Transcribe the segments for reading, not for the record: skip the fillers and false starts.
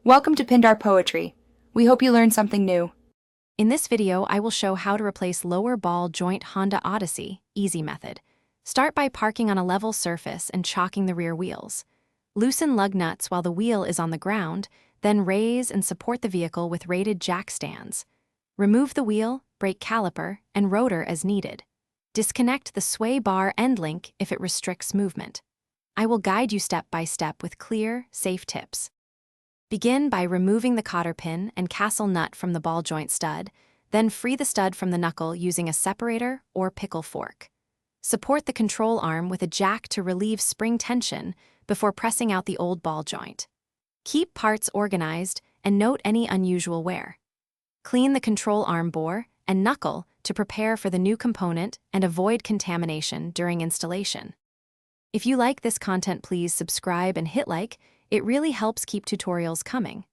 Welcome to Pindar Poetry. We hope you learned something new. In this video, I will show how to replace lower ball joint Honda Odyssey, easy method. Start by parking on a level surface and chalking the rear wheels. Loosen lug nuts while the wheel is on the ground, then raise and support the vehicle with rated jack stands. Remove the wheel, brake caliper, and rotor as needed. Disconnect the sway bar end link if it restricts movement. I will guide you step by step with clear, safe tips. Begin by removing the cotter pin and castle nut from the ball joint stud, then free the stud from the knuckle using a separator or pickle fork. Support the control arm with a jack to relieve spring tension before pressing out the old ball joint. Keep parts organized and note any unusual wear. Clean the control arm bore and knuckle to prepare for the new component and avoid contamination during installation. If you like this content, please subscribe and hit like. It really helps keep tutorials coming.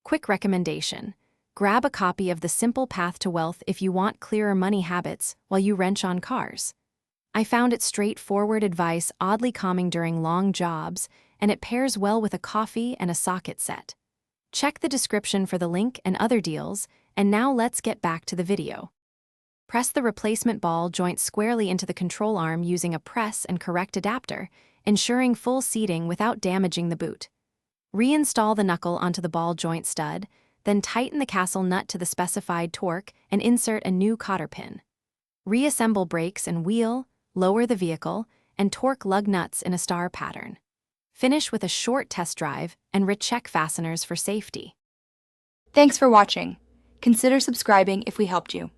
Quick recommendation: grab a copy of The Simple Path to Wealth if you want clearer money habits while you wrench on cars. I found it straightforward advice oddly calming during long jobs, and it pairs well with a coffee and a socket set. Check the description for the link and other deals, and now let's get back to the video. Press the replacement ball joint squarely into the control arm using a press and correct adapter, ensuring full seating without damaging the boot. Reinstall the knuckle onto the ball joint stud, then tighten the castle nut to the specified torque and insert a new cotter pin. Reassemble brakes and wheel, lower the vehicle, and torque lug nuts in a star pattern. Finish with a short test drive and recheck fasteners for safety. Thanks for watching. Consider subscribing if we helped you.